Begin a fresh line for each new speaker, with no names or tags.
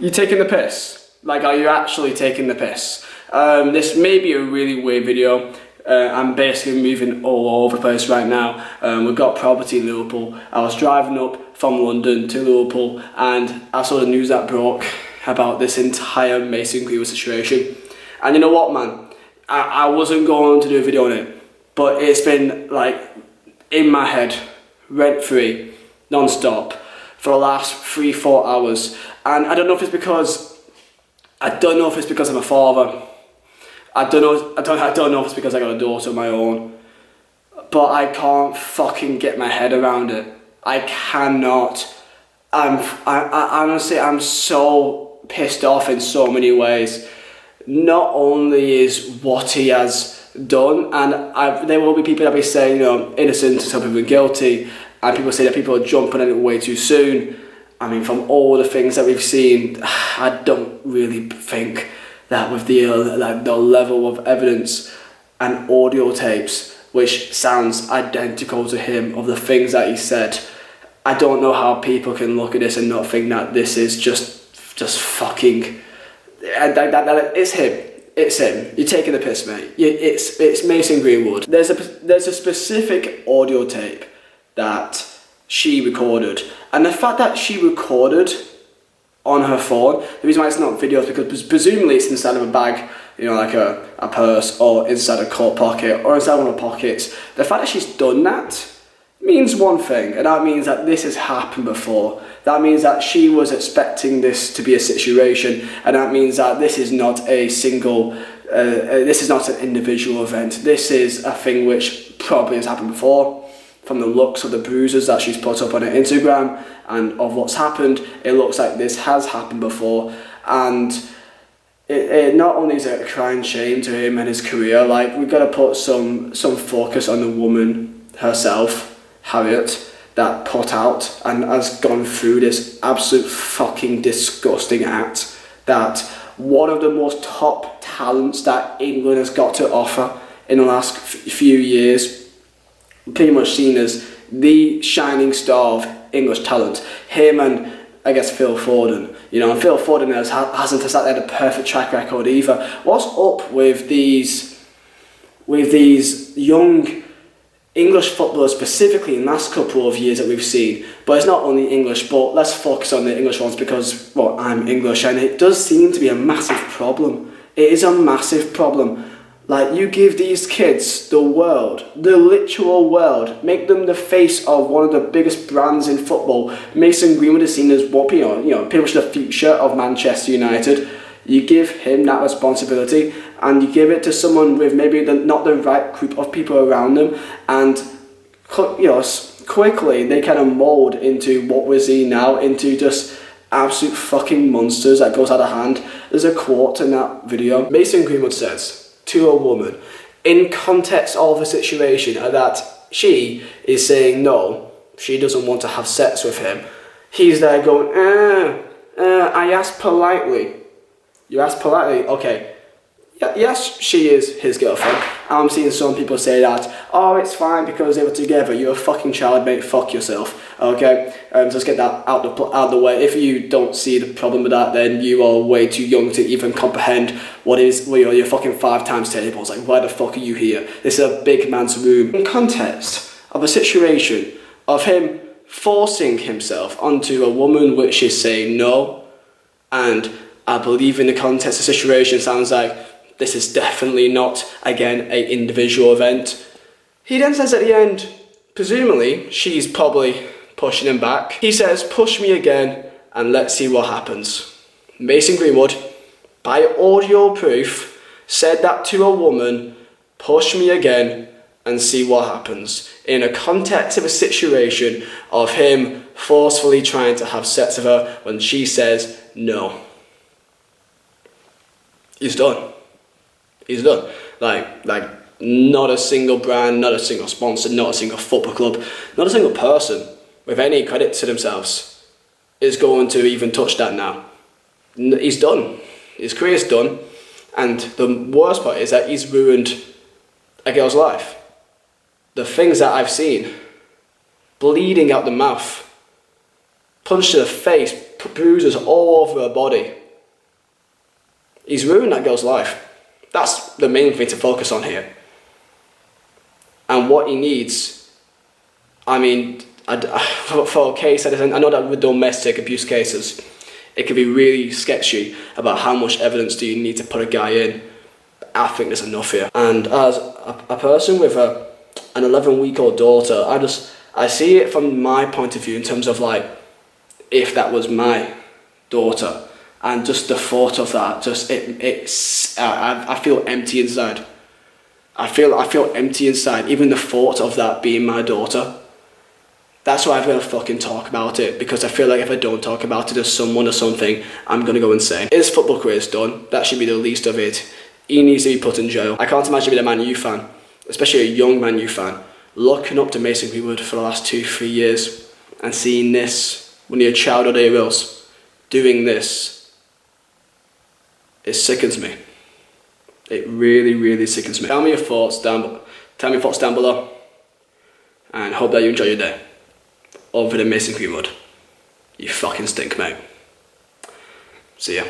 You taking the piss? Like, are you actually taking the piss? This may be a really weird video. I'm basically moving all over the place right now. We've got property in Liverpool. I was driving up from London to Liverpool and I saw the news that broke about this entire Mason Greenwood situation. And you know what, man? I wasn't going to do a video on it, but it's been like in my head, rent-free, non-stop, for the last 3-4 hours. And I don't know if it's because I'm a father. I don't know if it's because I got a daughter of my own, but I can't fucking get my head around it. I cannot. I honestly, I'm so pissed off in so many ways. Not only is what he has done, and there will be people that be saying, you know, innocent until proven guilty, and people say that people are jumping on it way too soon. I mean, from all the things that we've seen, I don't really think that with the level of evidence and audio tapes, which sounds identical to him, of the things that he said, I don't know how people can look at this and not think that this is just fucking, it's him. It's him. You're taking the piss, mate. It's Mason Greenwood. There's a specific audio tape that she recorded, and the fact that she recorded on her phone, the reason why it's not video is because presumably it's inside of a bag, you know, like a purse, or inside a coat pocket, or inside one of her pockets. The fact that she's done that means one thing, and that means that this has happened before. That means that she was expecting this to be a situation, and that means that this is not a single, this is not an individual event. This is a thing which probably has happened before. From the looks of the bruises that she's put up on her Instagram and of what's happened, it looks like this has happened before. And it not only is it a crying shame to him and his career, like, we've got to put some focus on the woman herself, Harriet, that put out and has gone through this absolute fucking disgusting act, that one of the most top talents that England has got to offer in the last few years, pretty much seen as the shining star of English talent. Him and, I guess, Phil Foden. You know, and Phil Foden hasn't exactly had a perfect track record either. What's up with these young English footballers, specifically in the last couple of years that we've seen? But it's not only English, but let's focus on the English ones because, well, I'm English, and it does seem to be a massive problem. It is a massive problem. Like, you give these kids the world, the literal world, make them the face of one of the biggest brands in football. Mason Greenwood is seen as what, you know, pretty much the future of Manchester United. You give him that responsibility, and you give it to someone with maybe not the right group of people around them, and, you know, quickly they kind of mould into what we're seeing now, into just absolute fucking monsters that goes out of hand. There's a quote in that video. Mason Greenwood says to a woman, in context of the situation, that she is saying no, she doesn't want to have sex with him. He's there going, I asked politely. You asked politely? Okay. Yes, she is his girlfriend. I'm seeing some people say that, oh, it's fine because they were together. You're a fucking child, mate. Fuck yourself. Okay? Just get that out of the way. If you don't see the problem with that, then you are way too young to even comprehend you're fucking 5 times tables. Like, why the fuck are you here? This is a big man's room. In context of a situation of him forcing himself onto a woman which is saying no, and I believe in the context of the situation, sounds like this is definitely not, again, an individual event. He then says at the end, presumably, she's probably pushing him back. He says, push me again and let's see what happens. Mason Greenwood, by audio proof, said that to a woman, push me again and see what happens. In a context of a situation of him forcefully trying to have sex with her when she says no. He's done. He's done. Like not a single brand, not a single sponsor, not a single football club, not a single person with any credit to themselves is going to even touch that now. He's done. His career's done. And the worst part is that he's ruined a girl's life. The things that I've seen, bleeding out the mouth, punched to the face, bruises all over her body. He's ruined that girl's life. That's the main thing to focus on here. And what he needs, I mean, for a case, I know that with domestic abuse cases, it can be really sketchy about how much evidence do you need to put a guy in. I think there's enough here. And as a person with an 11-week-old daughter, I see it from my point of view in terms of like, if that was my daughter, and just the thought of that, I feel empty inside. I feel empty inside, even the thought of that being my daughter. That's why I've got to fucking talk about it, because I feel like if I don't talk about it as someone or something, I'm gonna go insane. His football career is done. That should be the least of it. He needs to be put in jail. I can't imagine being a Man U fan, especially a young Man U fan, looking up to Mason Greenwood for the last 2-3 years and seeing this, when you're a childhood heroes, doing this. It sickens me. It really, really sickens me. Tell me your thoughts down below, and hope that you enjoy your day. Other than Mason Greenwood, you fucking stink, mate. See ya.